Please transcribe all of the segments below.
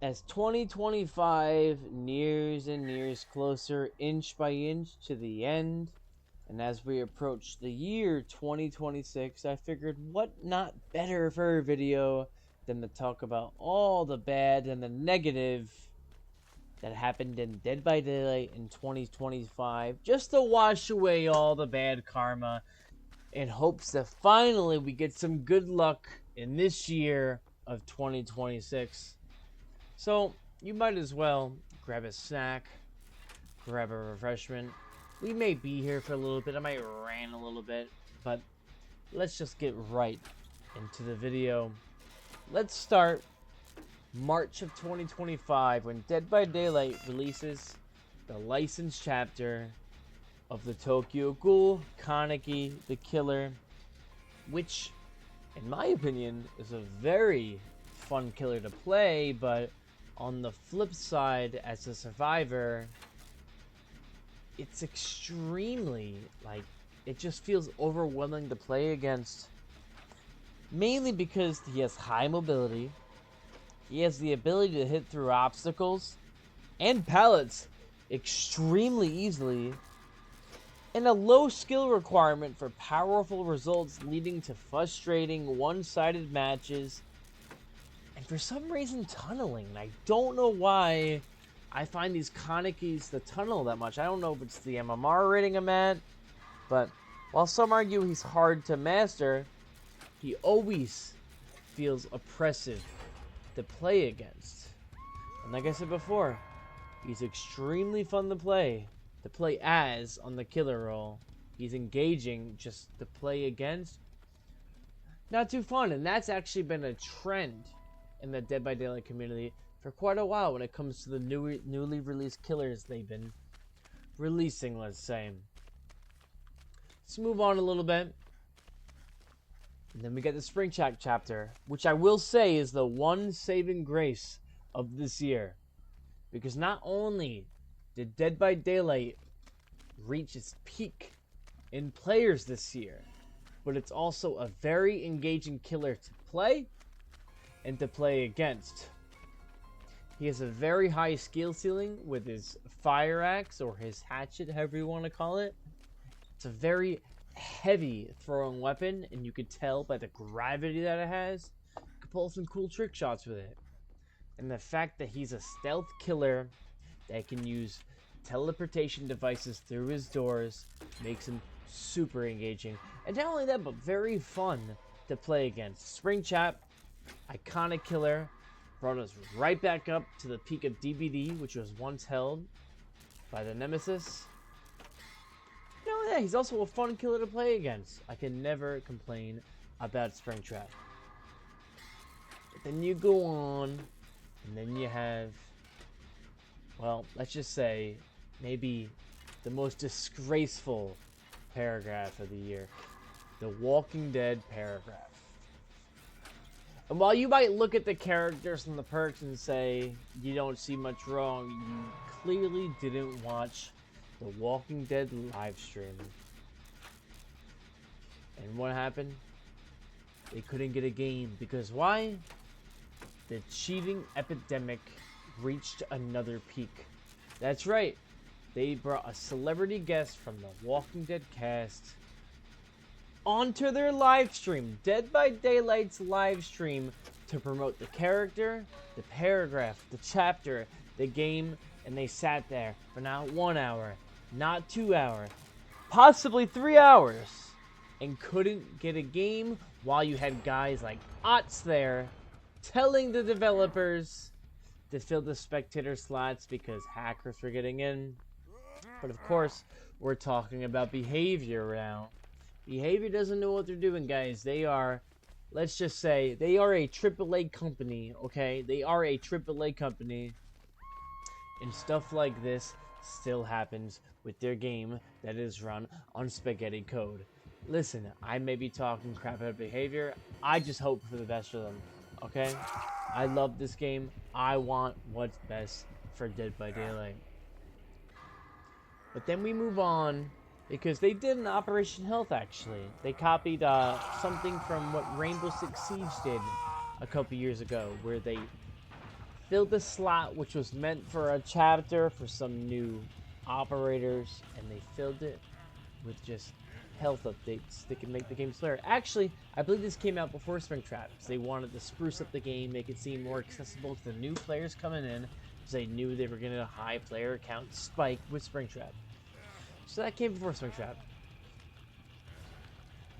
As 2025 nears and nears closer, inch by inch, to the end, and as we approach the year 2026, I figured what not better for a video than to talk about all the bad and the negative that happened in Dead by Daylight in 2025, just to wash away all the bad karma in hopes that finally we get some good luck in this year of 2026. So, you might as well grab a snack, grab a refreshment. We may be here for a little bit, I might rant a little bit, but let's just get right into the video. Let's start March of 2025 when Dead by Daylight releases the licensed chapter of the Tokyo Ghoul, Kaneki the Killer, which, in my opinion, is a very fun killer to play, but on the flip side, as a survivor, it's extremely, it just feels overwhelming to play against. Mainly because he has high mobility, he has the ability to hit through obstacles and pallets extremely easily, and a low skill requirement for powerful results leading to frustrating one-sided matches. And for some reason, tunneling. I don't know why I find these Kanekis to tunnel that much. I don't know if it's the MMR rating I'm at, but while some argue he's hard to master, he always feels oppressive to play against. And like I said before, he's extremely fun to play as on the killer role. He's engaging, just to play against, not too fun. And that's actually been a trend in the Dead by Daylight community for quite a while when it comes to the newly released killers they've been releasing, let's say. Let's move on a little bit. And then we get the Spring chapter, which I will say is the one saving grace of this year. Because not only did Dead by Daylight reach its peak in players this year, but it's also a very engaging killer to play and to play against. He has a very high skill ceiling with his fire axe or his hatchet, however you want to call it. It's a very heavy throwing weapon, and you could tell by the gravity that it has. You can pull some cool trick shots with it. And the fact that he's a stealth killer that can use teleportation devices through his doors makes him super engaging. And not only that, but very fun to play against. Spring Chap, iconic killer, brought us right back up to the peak of Dbd, which was once held by the Nemesis. Yeah, he's also a fun killer to play against. I can never complain about Springtrap. But then you go on, and then you have, well, let's just say, maybe the most disgraceful paragraph of the year. The Walking Dead paragraph. And while you might look at the characters and the perks and say you don't see much wrong, you clearly didn't watch the Walking Dead live stream. And what happened? They couldn't get a game. Because why? The cheating epidemic reached another peak. That's right. They brought a celebrity guest from the Walking Dead cast onto their live stream, Dead by Daylight's live stream, to promote the character, the paragraph, the chapter, the game, and they sat there for not 1 hour, not 2 hours, possibly 3 hours, and couldn't get a game, while you had guys like Otts there telling the developers to fill the spectator slots because hackers were getting in. But of course, we're talking about Behavior now. Behavior doesn't know what they're doing, guys. They are, let's just say, they are a AAA company, okay? They are a AAA company. And stuff like this still happens with their game that is run on spaghetti code. Listen, I may be talking crap about Behavior. I just hope for the best for them, okay? I love this game. I want what's best for Dead by Daylight. But then we move on, because they did an Operation Health, actually. They copied something from what Rainbow Six Siege did a couple years ago, where they filled the slot which was meant for a chapter for some new operators, and they filled it with just health updates that can make the game slower. Actually, I believe this came out before Springtrap, because they wanted to spruce up the game, make it seem more accessible to the new players coming in, because they knew they were getting a high player count spike with Springtrap. So that came before Springtrap.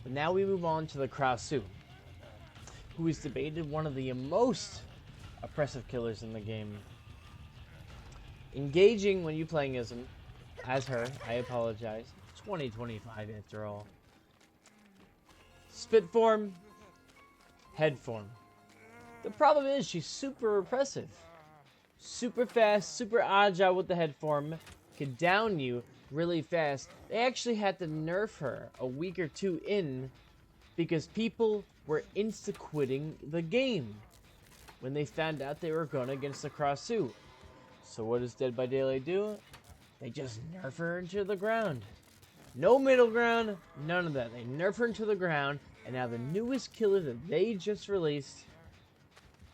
But now we move on to the Krasu, who is debated one of the most oppressive killers in the game. Engaging when you playing as her, I apologize. 2025 after all. Spit form, head form. The problem is she's super oppressive. Super fast, super agile with the head form. Can down you really fast. They actually had to nerf her a week or two in because people were insta-quitting the game when they found out they were going against the Krasu. So what does Dead by Daylight do? They just nerf her into the ground. No middle ground, none of that. They nerf her into the ground, and now the newest killer that they just released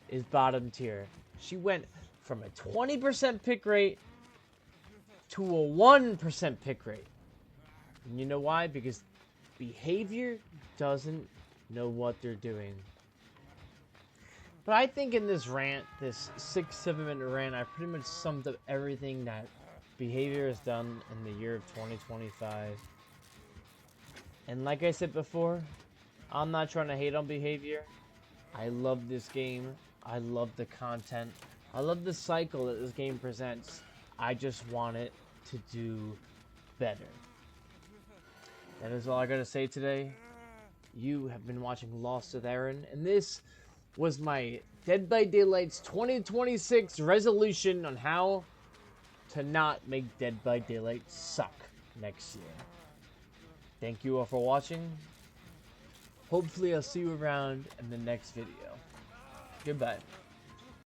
is bottom tier. She went from a 20% pick rate to a 1% pick rate. And you know why? Because behavior doesn't know what they're doing. But I think in this rant, this 6-7 minute rant, I pretty much summed up everything that behavior has done in the year of 2025. And like I said before, I'm not trying to hate on behavior. I love this game. I love the content. I love the cycle that this game presents. I just want it to do better. That is all I gotta say today. You have been watching Lost with Aaron, and this was my Dead by Daylight's 2026 resolution on how to not make Dead by Daylight suck next year. Thank you all for watching. Hopefully I'll see you around in the next video. Goodbye.